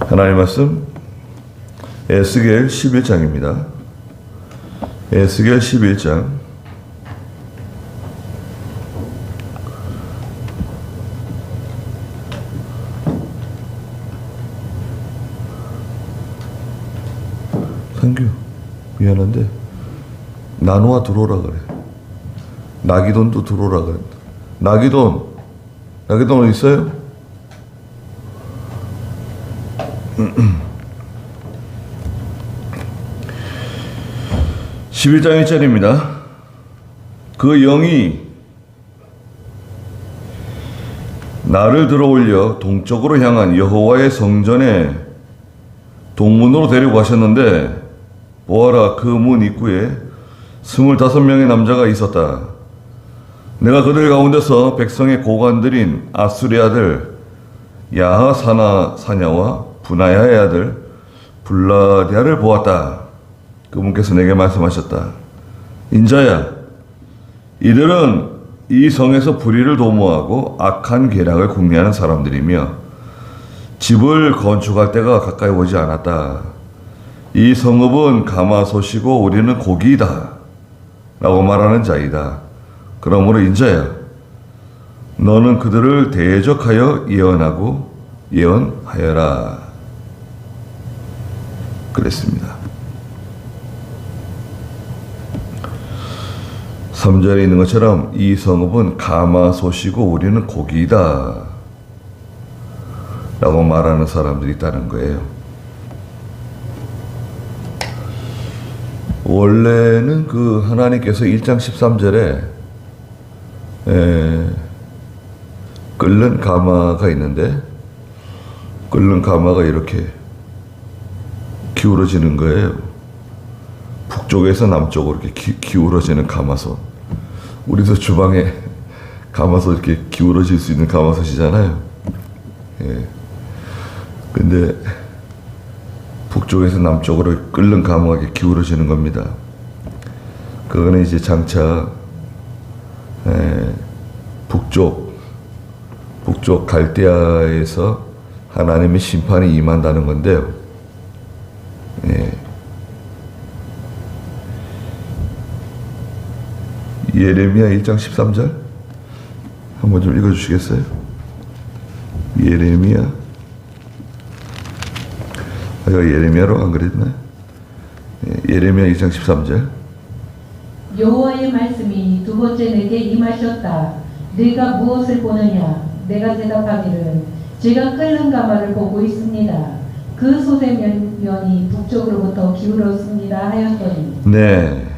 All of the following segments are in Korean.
하나님 말씀 에스겔 11장입니다. 에스겔 11장 상규 미안한데 나노아 들어오라 그래. 나기돈도 들어오라 그래. 나기돈 어디 있어요? 11장 1절입니다. 그 영이 나를 들어올려 동쪽으로 향한 여호와의 성전의 동문으로 데리고 가셨는데 보아라, 그 문 입구에 25명의 남자가 있었다. 내가 그들 가운데서 백성의 고관들인 아수리 아들 야하사나 사냐와 분하야의 아들 블라디아를 보았다. 그분께서 내게 말씀하셨다. 인자야, 이들은 이 성에서 불의를 도모하고 악한 계략을 궁리하는 사람들이며 집을 건축할 때가 가까이 오지 않았다. 이 성읍은 가마솥이고 우리는 고기이다 라고 말하는 자이다. 그러므로 인자야, 너는 그들을 대적하여 예언하여라. 그랬습니다. 3절에 있는 것처럼 이 성읍은 가마솥이고 우리는 고기이다 라고 말하는 사람들이 있다는 거예요. 원래는 그 하나님께서 1장 13절에 끓는 가마가 있는데 끓는 가마가 이렇게 기울어지는 거예요. 북쪽에서 남쪽으로 이렇게 기울어지는 가마솥. 우리도 주방에 가마솥 이렇게 기울어질 수 있는 가마솥이잖아요. 예. 근데 북쪽에서 남쪽으로 끓는 가마가 이렇게 기울어지는 겁니다. 그거는 이제 장차 북쪽 갈대아에서 하나님의 심판이 임한다는 건데요. 예. 예레미야 1장 13절 한번 좀 읽어주시겠어요? 예레미야, 내가 예레미야로 안 그랬나? 예레미야 1장 13절. 여호와의 말씀이 두 번째 내게 임하셨다. 네가 무엇을 보느냐? 내가 대답하기를 제가 끓는 가마를 보고 있습니다. 그 솥의 면이 북쪽으로부터 기울었습니다 하였더니. 네,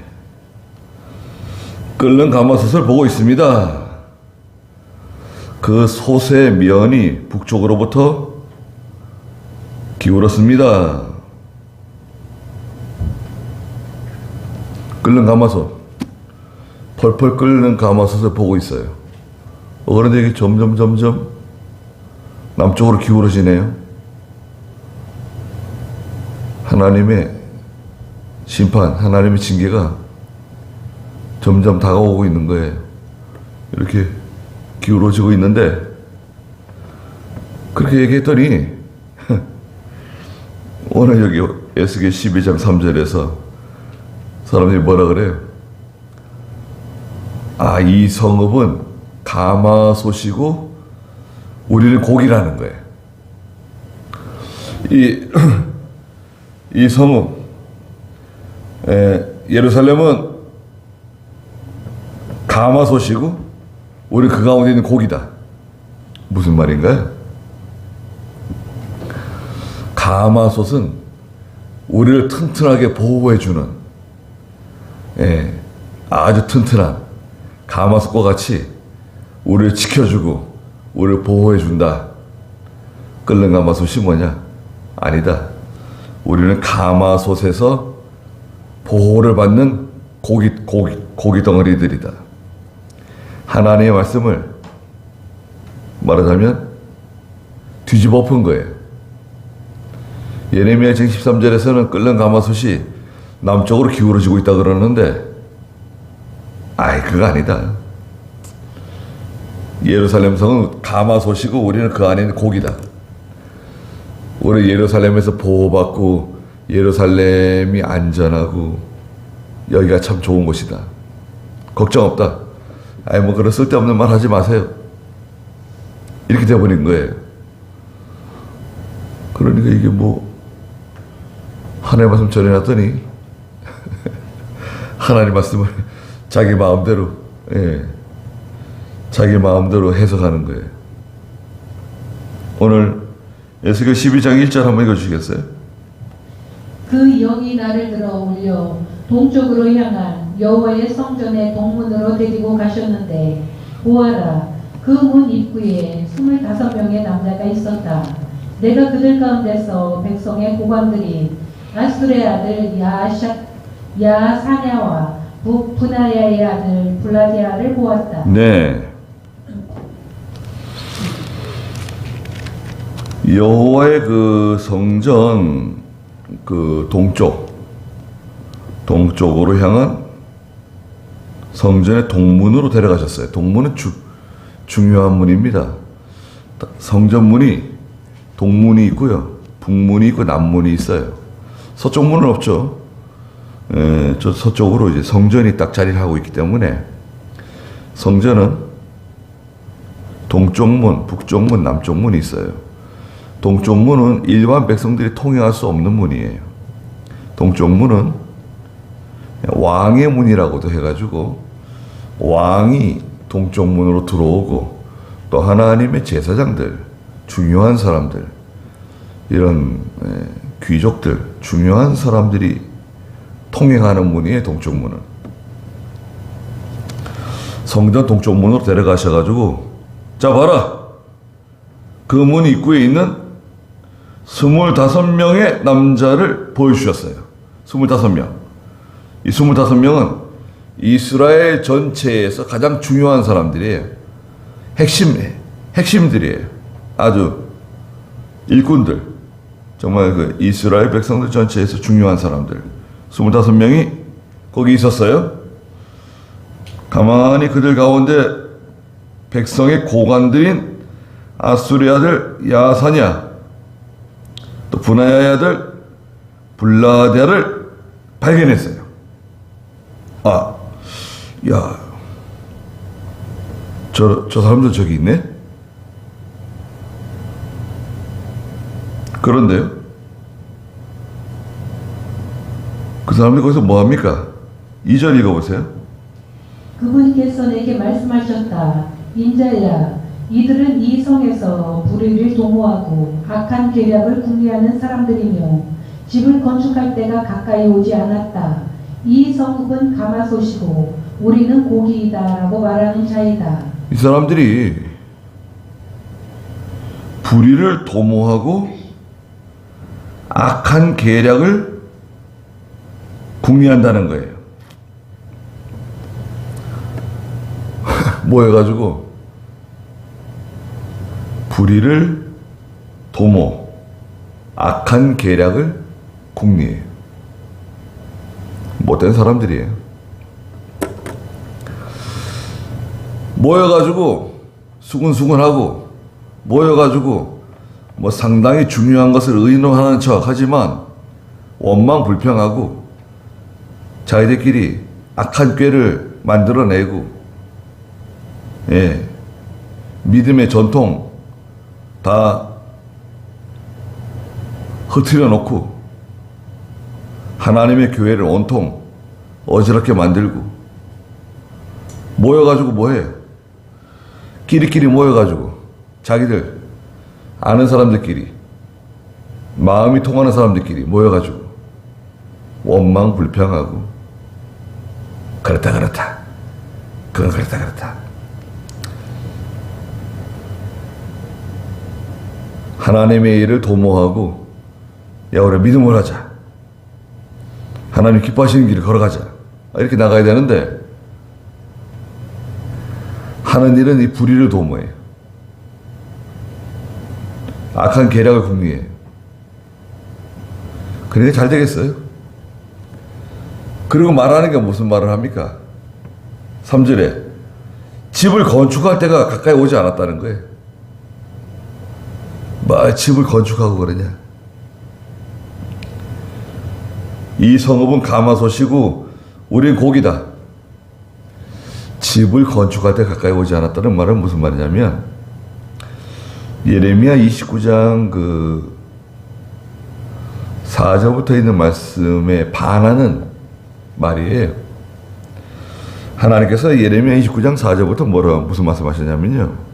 끓는 가마솥을 보고 있습니다. 그 솥의 면이 북쪽으로부터 기울었습니다. 끓는 가마솥, 펄펄 끓는 가마솥을 보고 있어요. 그런데 이게 점점 남쪽으로 기울어지네요. 하나님의 심판, 하나님의 징계가 점점 다가오고 있는 거예요. 이렇게 기울어지고 있는데, 그렇게 얘기했더니 오늘 여기 에스겔 12장 3절에서 사람들이 뭐라 그래요? 아, 이 성읍은 가마솥이고 우리는 고기라는 거예요. 이 성읍, 예루살렘은 가마솥이고 우리 그 가운데 있는 고기다. 무슨 말인가요? 가마솥은 우리를 튼튼하게 보호해주는, 아주 튼튼한 가마솥과 같이 우리를 지켜주고 우리를 보호해준다. 끓는 가마솥이 뭐냐? 아니다. 우리는 가마솥에서 보호를 받는 고기 덩어리들이다. 하나님의 말씀을 말하자면 뒤집어 엎은 거예요. 예레미야 13절에서는 끓는 가마솥이 남쪽으로 기울어지고 있다 그러는데, 그거 아니다. 예루살렘 성은 가마솥이고 우리는 그 안에 있는 고기다. 우리 예루살렘에서 보호받고 예루살렘이 안전하고 여기가 참 좋은 곳이다. 걱정 없다. 아니 뭐 그런 쓸데없는 말 하지 마세요. 이렇게 돼버린 거예요. 그러니까 이게 뭐 하나님 말씀 전해놨더니 하나님 말씀을 자기 마음대로 자기 마음대로 해석하는 거예요. 오늘 에스겔 12장 1절 한번 읽어주시겠어요? 그 영이 나를 들어 올려 동쪽으로 향한 여호와의 성전의 동문으로 데리고 가셨는데 보아라, 그 문 입구에 25명의 남자가 있었다. 내가 그들 가운데서 백성의 고관들이 아수르의 아들 야사냐와 부나야의 아들 블라디아를 보았다. 네. 여호와의 그 성전 그 동쪽으로 향한 성전의 동문으로 데려가셨어요. 동문은 중요한 문입니다. 성전 문이 동문이 있고요, 북문이 있고 남문이 있어요. 서쪽 문은 없죠. 저 서쪽으로 이제 성전이 딱 자리를 하고 있기 때문에 성전은 동쪽 문, 북쪽 문, 남쪽 문이 있어요. 동쪽 문은 일반 백성들이 통행할 수 없는 문이에요. 동쪽 문은 왕의 문이라고도 해가지고 왕이 동쪽 문으로 들어오고 또 하나님의 제사장들, 중요한 사람들, 이런 귀족들, 중요한 사람들이 통행하는 문이에요. 동쪽 문은. 성전 동쪽 문으로 데려가셔가지고 자 봐라, 그 문 입구에 있는 25명의 남자를 보여주셨어요. 25명. 이 25명은 이스라엘 전체에서 가장 중요한 사람들이에요. 핵심들이에요. 아주 일꾼들. 정말 그 이스라엘 백성들 전체에서 중요한 사람들. 25명이 거기 있었어요. 가만히 그들 가운데 백성의 고관들인 아수르의 아들 야사냐, 또 부나야의 아들 블라디아를 발견했어요. 저 사람들 저기 있네? 그런데요, 그 사람들이 거기서 뭐 합니까? 2절 읽어보세요. 그분께서 내게 말씀하셨다. 인자야, 이들은 이 성에서 불의를 도모하고 악한 계략을 궁리하는 사람들이며 집을 건축할 때가 가까이 오지 않았다. 이 성읍은 가마솥이고 우리는 고기이다 라고 말하는 자이다. 이 사람들이 불의를 도모하고 악한 계략을 궁리한다는 거예요. 모여가지고 불의를 도모, 악한 계략을 궁리해요. 못된 사람들이에요. 모여가지고 수근수근하고 모여가지고 뭐 상당히 중요한 것을 의논하는 척 하지만 원망불평하고 자기들끼리 악한 꾀를 만들어내고 믿음의 전통 다 흐트려 놓고 하나님의 교회를 온통 어지럽게 만들고 모여가지고 뭐해? 끼리끼리 모여가지고 자기들 아는 사람들끼리 마음이 통하는 사람들끼리 모여가지고 원망불평하고 그렇다 그건 그렇다 하나님의 일을 도모하고 야 우리 믿음을 하자, 하나님 기뻐하시는 길을 걸어가자, 이렇게 나가야 되는데 하는 일은 이 불의를 도모해요. 악한 계략을 궁리해요. 그러니까 잘 되겠어요? 그리고 말하는 게 무슨 말을 합니까? 3절에 집을 건축할 때가 가까이 오지 않았다는 거예요. 뭐 집을 건축하고 그러냐? 이 성읍은 가마솥이고 우린 고기다. 집을 건축할 때 가까이 오지 않았다는 말은 무슨 말이냐면 예레미야 29장 그 4절부터 있는 말씀에 반하는 말이에요. 하나님께서 예레미야 29장 4절부터 무슨 말씀하셨냐면요.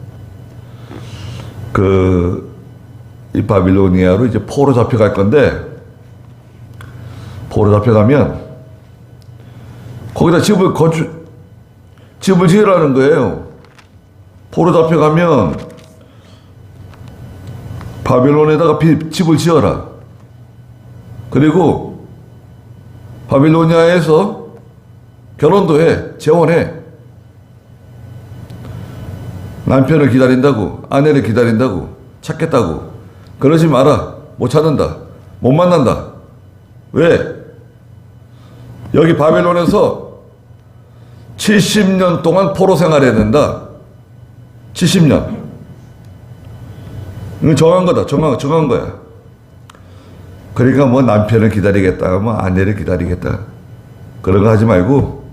이 바빌로니아로 이제 포로 잡혀갈 건데, 포로 잡혀가면 거기다 집을 지으라는 거예요. 포로 잡혀가면 바빌론에다가 집을 지어라. 그리고 바빌로니아에서 결혼도 해, 재혼해. 남편을 기다린다고, 아내를 기다린다고, 찾겠다고. 그러지 마라. 못 찾는다. 못 만난다. 왜? 여기 바벨론에서 70년 동안 포로 생활해야 된다. 70년. 이건 정한 거다. 정한 거야. 그러니까 뭐 남편을 기다리겠다, 뭐 아내를 기다리겠다. 그런 거 하지 말고,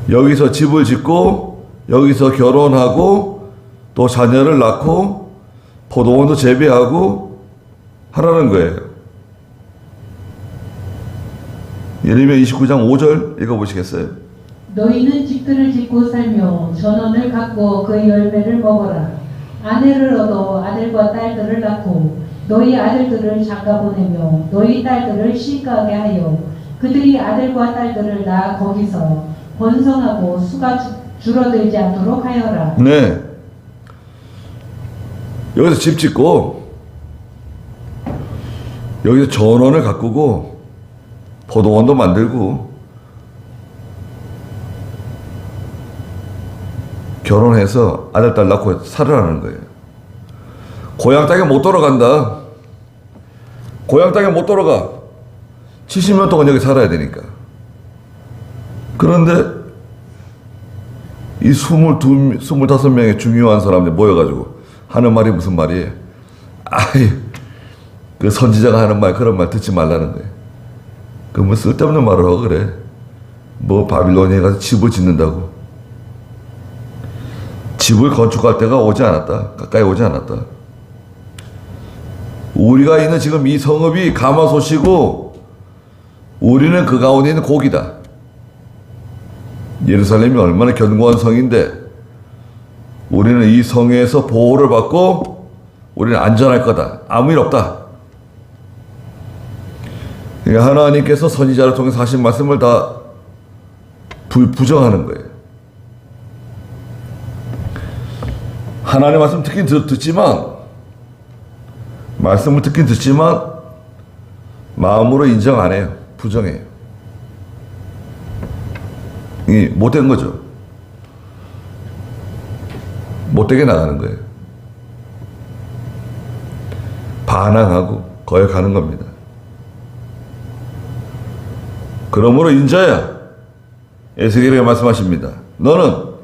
여기서 집을 짓고, 여기서 결혼하고, 또 자녀를 낳고, 포도원도 재배하고, 하라는 거예요. 예레미야 29장 5절 읽어보시겠어요? 너희는 집들을 짓고 살며 전원을 갖고 그 열매를 먹어라. 아내를 얻어 아들과 딸들을 낳고 너희 아들들을 장가 보내며 너희 딸들을 시가하게 하여 그들이 아들과 딸들을 낳아 거기서 번성하고 수가 줄어들지 않도록 하여라. 네. 여기서 집 짓고 여기서 전원을 가꾸고 포도원도 만들고 결혼해서 아들, 딸 낳고 살으라는 거예요. 고향 땅에 못 돌아간다. 고향 땅에 못 돌아가. 70년 동안 여기 살아야 되니까. 그런데 이 25명의 중요한 사람들이 모여가지고 하는 말이 무슨 말이에요? 그 선지자가 하는 말, 그런 말 듣지 말라는 거예요. 그 뭐 쓸데없는 말을 하고 그래. 뭐 바빌로니아에 가서 집을 짓는다고. 집을 건축할 때가 오지 않았다. 가까이 오지 않았다. 우리가 있는 지금 이 성읍이 가마솥이고 우리는 그 가운데 있는 고기다. 예루살렘이 얼마나 견고한 성인데 우리는 이 성에서 보호를 받고 우리는 안전할 거다. 아무 일 없다. 그러니까 하나님께서 선지자를 통해서 하신 말씀을 다 부정하는 거예요. 하나님의 말씀 말씀을 듣긴 듣지만 마음으로 인정 안 해요. 부정해요. 이 못된 거죠. 못되게 나가는 거예요. 반항하고 거역하는 겁니다. 그러므로 인자야, 에스겔에게 말씀하십니다. 너는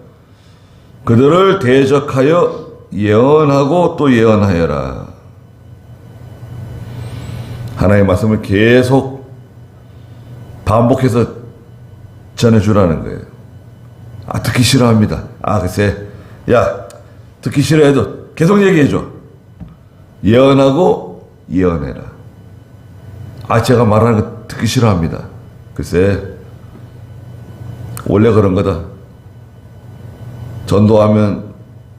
그들을 대적하여 예언하고 또 예언하여라. 하나님의 말씀을 계속 반복해서 전해주라는 거예요. 듣기 싫어합니다. 글쎄, 야, 듣기 싫어해도 계속 얘기해줘. 예언하고 예언해라. 제가 말하는 거 듣기 싫어합니다. 글쎄, 원래 그런 거다. 전도하면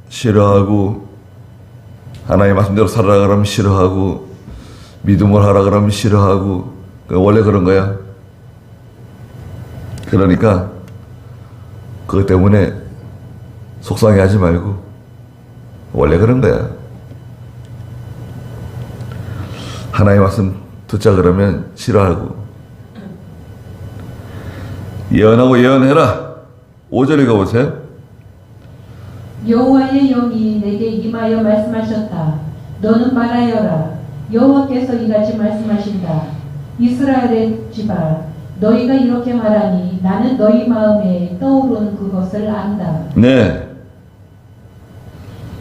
싫어하고, 하나님의 말씀대로 살아라 그러면 싫어하고, 믿음을 하라 그러면 싫어하고, 원래 그런 거야. 그러니까 그것 때문에 속상해하지 말고 원래 그런 거야. 하나님의 말씀 듣자 그러면 싫어하고. 예언하고 예언해라. 5절 읽어보세요. 여호와의 영이 내게 임하여 말씀하셨다. 너는 말하여라. 여호와께서 이같이 말씀하신다. 이스라엘의 집아, 너희가 이렇게 말하니 나는 너희 마음에 떠오르는 그것을 안다. 네.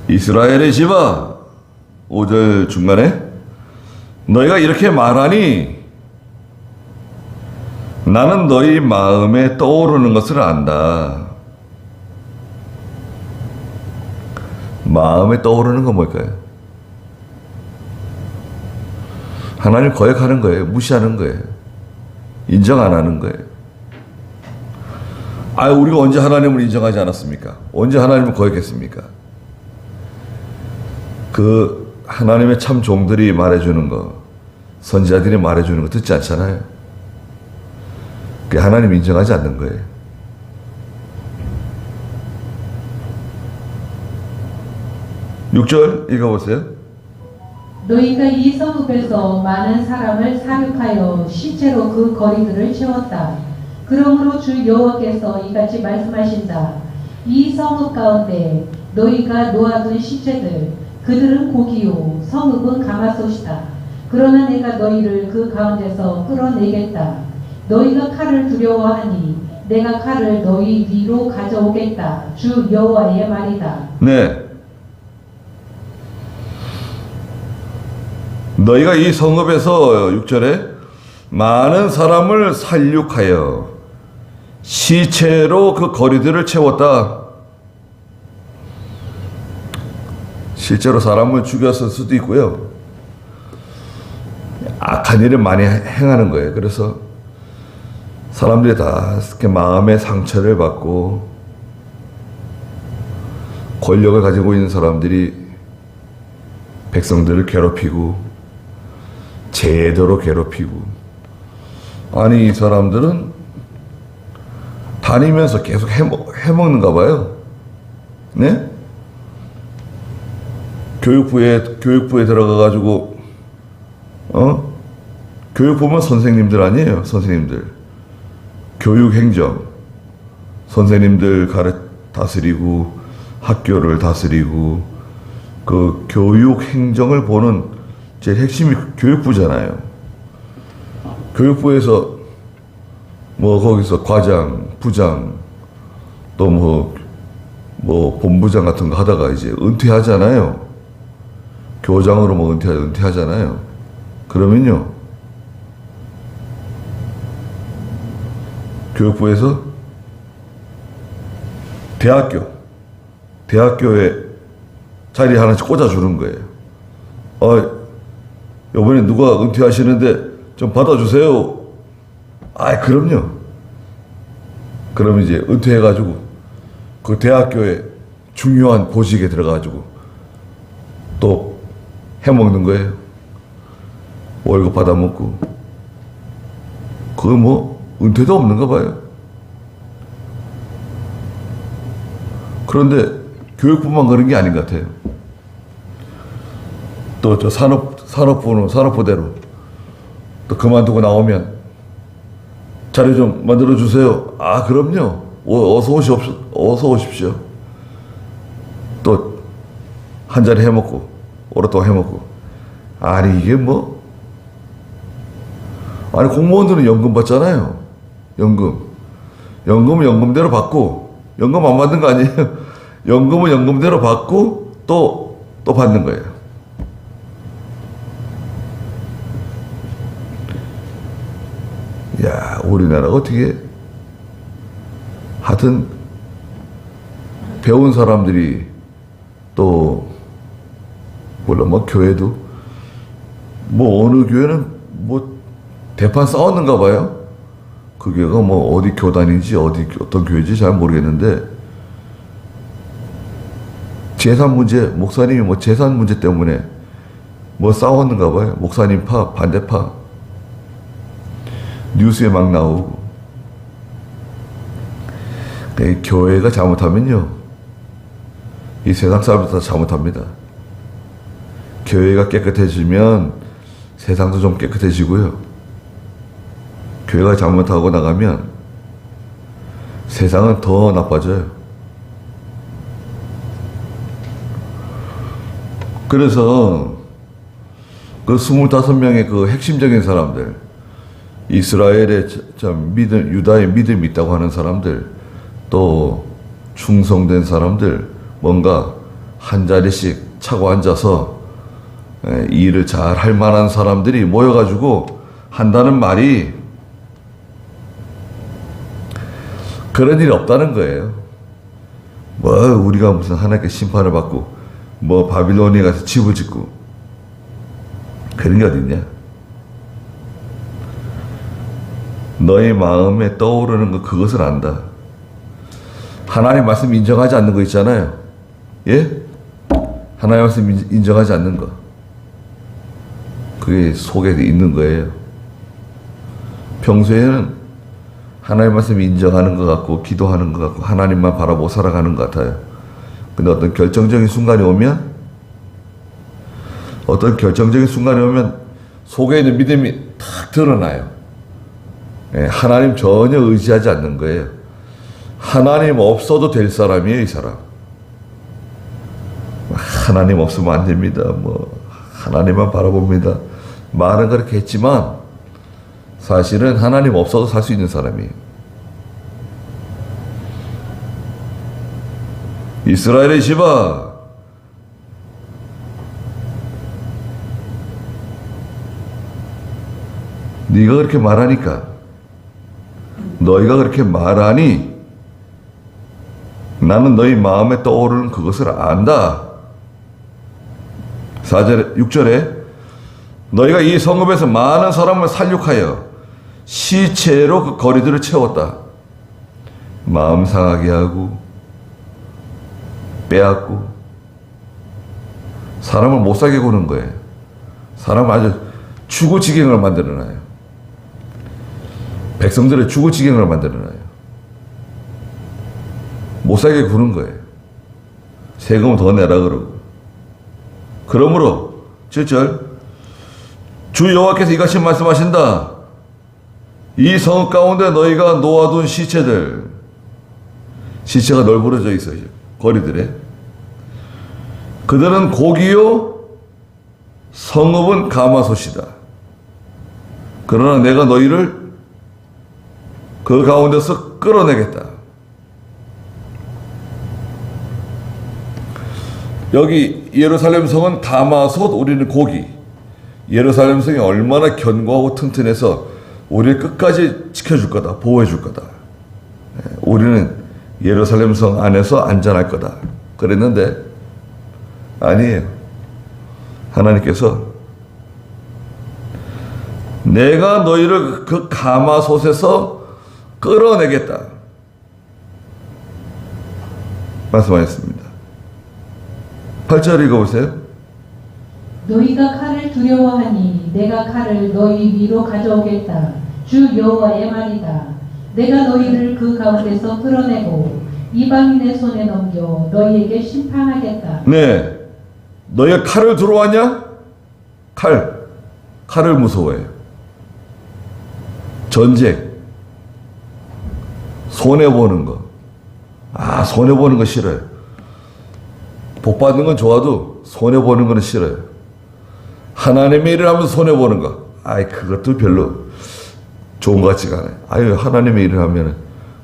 이스라엘의 집아, 5절 중간에 너희가 이렇게 말하니 나는 너희 마음에 떠오르는 것을 안다. 마음에 떠오르는 건 뭘까요? 하나님 거역하는 거예요. 무시하는 거예요. 인정 안 하는 거예요. 우리가 언제 하나님을 인정하지 않았습니까? 언제 하나님을 거역했습니까? 그 하나님의 참 종들이 말해주는 거, 선지자들이 말해주는 거 듣지 않잖아요. 그게 하나님 인정하지 않는 거예요. 육 절 읽어보세요. 너희가 이 성읍에서 많은 사람을 사륙하여 시체로 그 거리들을 채웠다. 그러므로 주 여호와께서 이같이 말씀하신다. 이 성읍 가운데 너희가 놓아둔 시체들, 그들은 고기요 성읍은 가마솥이다. 그러나 내가 너희를 그 가운데서 끌어내겠다. 너희가 칼을 두려워하니 내가 칼을 너희 위로 가져오겠다. 주 여호와의 말이다. 네. 너희가 이 성읍에서 6절에 많은 사람을 살육하여 시체로 그 거리들을 채웠다. 실제로 사람을 죽였을 수도 있고요. 악한 일을 많이 행하는 거예요. 그래서 사람들이 다 이렇게 마음의 상처를 받고 권력을 가지고 있는 사람들이 백성들을 괴롭히고 제대로 괴롭히고, 아니 이 사람들은 다니면서 계속 해먹는가 봐요. 네? 교육부에 들어가가지고 교육부면 선생님들 아니에요. 선생님들 교육행정, 선생님들 다스리고 학교를 다스리고 그 교육행정을 보는 제일 핵심이 교육부잖아요. 교육부에서 뭐 거기서 과장, 부장, 또 뭐 본부장 같은 거 하다가 이제 은퇴하잖아요. 교장으로 뭐 은퇴하잖아요. 그러면요, 교육부에서 대학교에 자리 하나씩 꽂아주는 거예요. 이번에 누가 은퇴하시는데 좀 받아주세요. 그럼요. 그럼 이제 은퇴해가지고 그 대학교에 중요한 보직에 들어가가지고 또 해먹는 거예요. 월급 받아먹고. 그거 뭐 은퇴도 없는가 봐요. 그런데 교육부만 그런 게 아닌 것 같아요. 또 저 산업부는 산업부대로 또 그만두고 나오면 자리 좀 만들어 주세요. 그럼요. 어서 오십시오. 또 한 자리 해먹고 오랫동안 해먹고. 이게 뭐, 공무원들은 연금 받잖아요. 연금은 연금대로 받고, 연금 안 받는 거 아니에요. 연금은 연금대로 받고 또 받는 거예요. 우리나라가 어떻게, 하여튼 배운 사람들이 또 물론 뭐 교회도 뭐 어느 교회는 뭐 대판 싸웠는가 봐요. 그 교회가 뭐 어디 교단인지 어떤 교회인지 잘 모르겠는데 재산 문제, 목사님이 뭐 재산 문제 때문에 뭐 싸웠는가 봐요. 목사님 파, 반대파. 뉴스에 막 나오고. 교회가 잘못하면요, 이 세상 사람들 다 잘못합니다. 교회가 깨끗해지면 세상도 좀 깨끗해지고요. 교회가 잘못하고 나가면 세상은 더 나빠져요. 그래서 그 25명의 그 핵심적인 사람들, 이스라엘의 유다의 믿음이 있다고 하는 사람들, 또 충성된 사람들, 뭔가 한 자리씩 차고 앉아서 일을 잘 할 만한 사람들이 모여가지고 한다는 말이 그런 일이 없다는 거예요. 뭐 우리가 무슨 하나님께 심판을 받고 뭐 바빌로니에 가서 집을 짓고 그런 게 어딨냐. 너의 마음에 떠오르는 거 그것을 안다. 하나님 말씀 인정하지 않는 거 있잖아요. 예? 하나님 말씀 인정하지 않는 거. 그게 속에 있는 거예요. 평소에는 하나님 말씀 인정하는 것 같고 기도하는 것 같고 하나님만 바라보고 살아가는 것 같아요. 근데 어떤 결정적인 순간이 오면 속에 있는 믿음이 탁 드러나요. 예, 하나님 전혀 의지하지 않는 거예요. 하나님 없어도 될 사람이에요, 이 사람. 하나님 없으면 안 됩니다. 뭐 하나님만 바라봅니다. 말은 그렇게 했지만 사실은 하나님 없어도 살 수 있는 사람이에요. 이스라엘의 집아, 네가 그렇게 말하니까, 너희가 그렇게 말하니 나는 너희 마음에 떠오르는 그것을 안다. 4절에 6절에 너희가 이 성읍에서 많은 사람을 살육하여 시체로 그 거리들을 채웠다. 마음 상하게 하고 빼앗고 사람을 못 살게 구는 거예요. 사람을 아주 죽어지경을 만들어놔요. 백성들의 죽어지경을 만들어놔요. 못 살게 구는 거예요. 세금을 더 내라 그러고. 그러므로 7절 주 여호와께서 이같이 말씀하신다. 이 성읍 가운데 너희가 놓아둔 시체가 널브러져 있어요. 거리들에. 그들은 고기요 성읍은 가마솥이다. 그러나 내가 너희를 그 가운데서 끌어내겠다. 여기 예루살렘 성은 가마솥, 우리는 고기. 예루살렘 성이 얼마나 견고하고 튼튼해서 우리를 끝까지 지켜줄 거다, 보호해줄 거다. 우리는 예루살렘 성 안에서 안전할 거다. 그랬는데 아니에요. 하나님께서 내가 너희를 그 가마솥에서 끌어내겠다 말씀하셨습니다. 8절 읽어보세요. 너희가 칼을 두려워하니 내가 칼을 너희 위로 가져오겠다. 주 여호와의 말이다. 내가 너희를 그 가운데서 끌어내고 이방인의 손에 넘겨 너희에게 심판하겠다. 네, 너희가 칼을 들어왔냐? 칼을 무서워해요. 전쟁, 손해보는 거. 손해보는 거 싫어요. 복 받는 건 좋아도 손해보는 거는 싫어요. 하나님의 일을 하면서 손해보는 거. 그것도 별로 좋은 것 같지가 않아요. 하나님의 일을 하면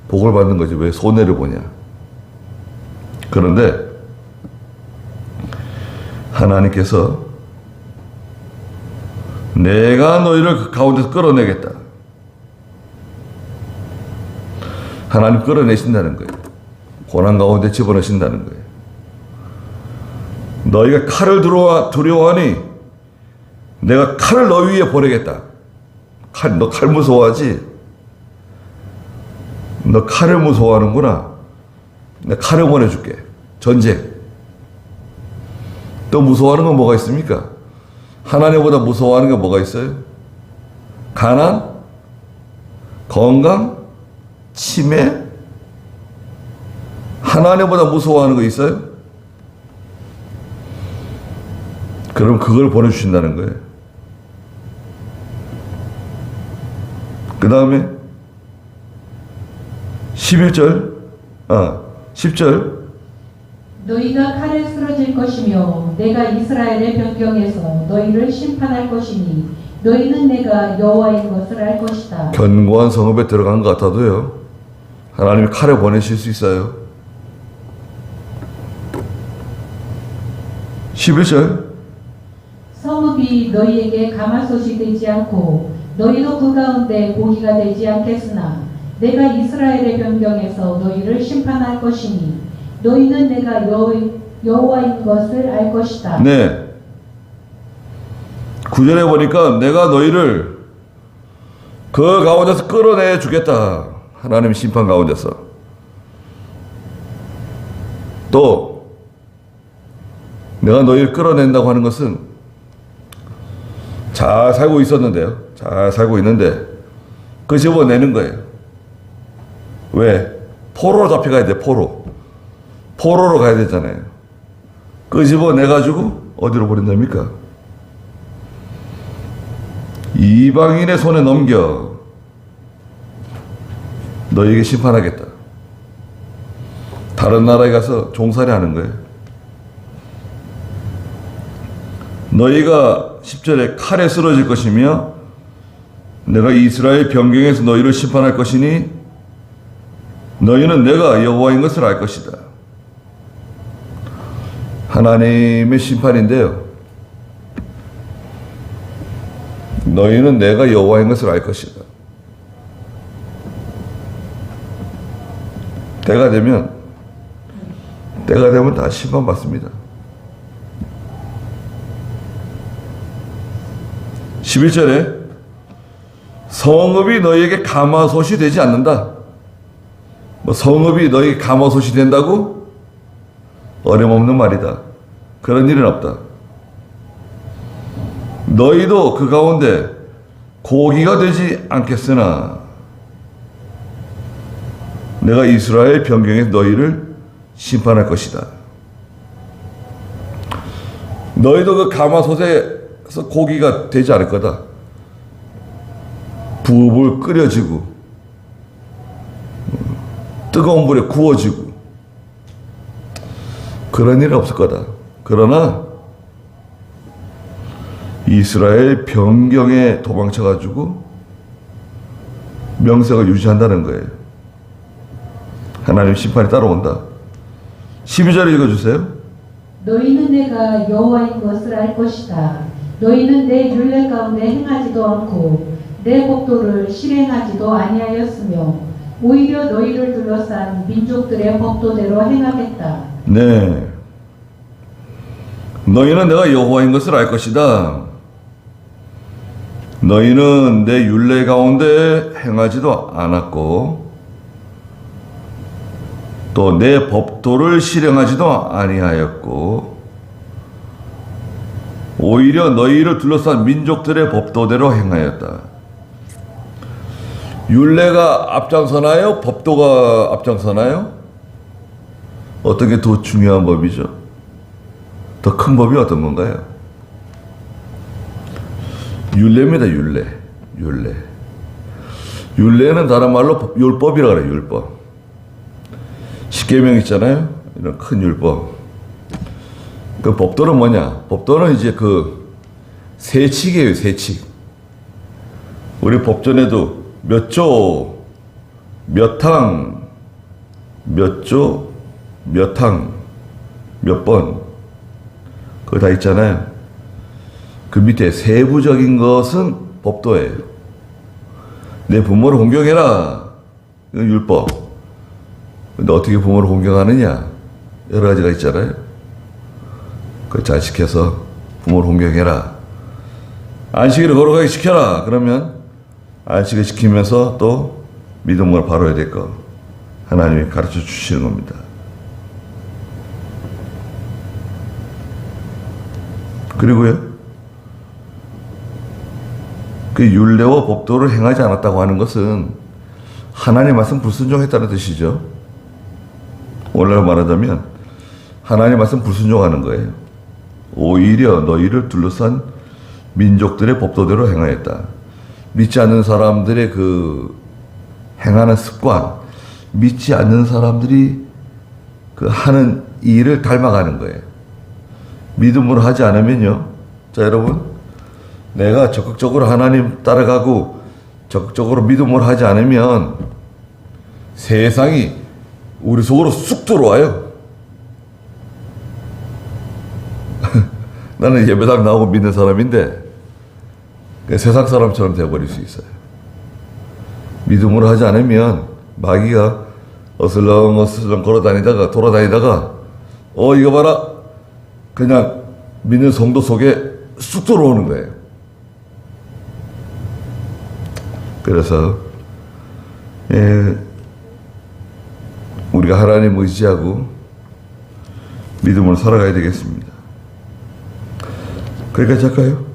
복을 받는 거지 왜 손해를 보냐. 그런데 하나님께서 내가 너희를 그 가운데서 끌어내겠다. 하나님 끌어내신다는 거예요. 고난 가운데 집어넣으신다는 거예요. 너희가 칼을 두려워하니 내가 칼을 너희 위에 보내겠다. 너 칼 무서워하지? 너 칼을 무서워하는구나. 내가 칼을 보내줄게. 전쟁. 또 무서워하는 건 뭐가 있습니까? 하나님보다 무서워하는 게 뭐가 있어요? 가난? 건강? 치매? 하나님보다 무서워하는 거 있어요? 그럼 그걸 보내주신다는 거예요. 그 다음에 10절 너희가 칼에 쓰러질 것이며 내가 이스라엘의 변경에서 너희를 심판할 것이니 너희는 내가 여호와인 것을 알 것이다. 견고한 성읍에 들어간 것 같아도요, 하나님이 칼에 보내실 수 있어요. 11절 성읍이 너희에게 가마솥이 되지 않고 너희도 그 가운데 고기가 되지 않겠으나 내가 이스라엘의 변경에서 너희를 심판할 것이니 너희는 내가 여호와인 것을 알 것이다. 네. 9절에 보니까 내가 너희를 그 가운데서 끌어내 주겠다. 하나님 심판 가운데서. 또 내가 너희를 끌어낸다고 하는 것은 잘 살고 있었는데요. 잘 살고 있는데 그 집어내는 거예요. 왜? 포로로 잡혀가야 돼. 포로로 가야 되잖아요. 그 집어내가지고 어디로 보낸답니까? 이방인의 손에 넘겨 너희에게 심판하겠다. 다른 나라에 가서 종살이 하는 거예요. 너희가 10절에 칼에 쓰러질 것이며 내가 이스라엘 변경에서 너희를 심판할 것이니 너희는 내가 여호와인 것을 알 것이다. 하나님의 심판인데요. 너희는 내가 여호와인 것을 알 것이다. 때가 되면 다 심판받습니다. 11절에 성읍이 너희에게 가마솥이 되지 않는다. 뭐 성읍이 너희에게 가마솥이 된다고? 어림없는 말이다. 그런 일은 없다. 너희도 그 가운데 고기가 되지 않겠으나 내가 이스라엘 변경에서 너희를 심판할 것이다. 너희도 그 가마솥에서 고기가 되지 않을 거다. 부글 끓여지고 뜨거운 불에 구워지고 그런 일은 없을 거다. 그러나 이스라엘 변경에 도망쳐가지고 명색을 유지한다는 거예요. 하나님 심판이 따라온다. 12절 읽어주세요. 너희는 내가 여호와인 것을 알 것이다. 너희는 내 율례 가운데 행하지도 않고 내 법도를 실행하지도 아니하였으며 오히려 너희를 둘러싼 민족들의 법도대로 행하겠다. 네. 너희는 내가 여호와인 것을 알 것이다. 너희는 내 율례 가운데 행하지도 않았고 또 내 법도를 실행하지도 아니하였고 오히려 너희를 둘러싼 민족들의 법도대로 행하였다. 율례가 앞장서나요? 법도가 앞장서나요? 어떤 게 더 중요한 법이죠? 더 큰 법이 어떤 건가요? 율례입니다. 율례는 다른 말로 율법이라고 그래요. 율법. 십계명 있잖아요. 이런 큰 율법. 그 법도는 뭐냐? 법도는 이제 그 세칙이에요. 세칙. 우리 법전에도 몇 조, 몇 항, 몇 조, 몇 항, 몇 번. 그거 다 있잖아요. 그 밑에 세부적인 것은 법도예요. 내 부모를 공경해라. 이건 율법. 근데 어떻게 부모를 공경하느냐? 여러 가지가 있잖아요. 그걸 잘 지켜서 부모를 공경해라. 안식일을 걸어가게 시켜라. 그러면 안식을 지키면서 또 믿음을 바로야 될 거. 하나님이 가르쳐 주시는 겁니다. 그리고요. 그 율례와 법도를 행하지 않았다고 하는 것은 하나님 말씀 불순종했다는 뜻이죠. 오늘날 말하자면 하나님 말씀 불순종하는 거예요. 오히려 너희를 둘러싼 민족들의 법도대로 행하였다. 믿지 않는 사람들의 그 행하는 습관, 믿지 않는 사람들이 그 하는 일을 닮아가는 거예요. 믿음으로 하지 않으면요. 자, 여러분, 내가 적극적으로 하나님 따라가고 적극적으로 믿음으로 하지 않으면 세상이 우리 속으로 쑥 들어와요. 나는 예배당 나오고 믿는 사람인데 세상 사람처럼 되어버릴 수 있어요. 믿음으로 하지 않으면 마귀가 어슬렁어슬렁 걸어다니다가 돌아다니다가 이거 봐라 그냥 믿는 성도 속에 쑥 들어오는 거예요. 그래서 우리가 하나님 의지하고 믿음으로 살아가야 되겠습니다. 거기까지 할까요?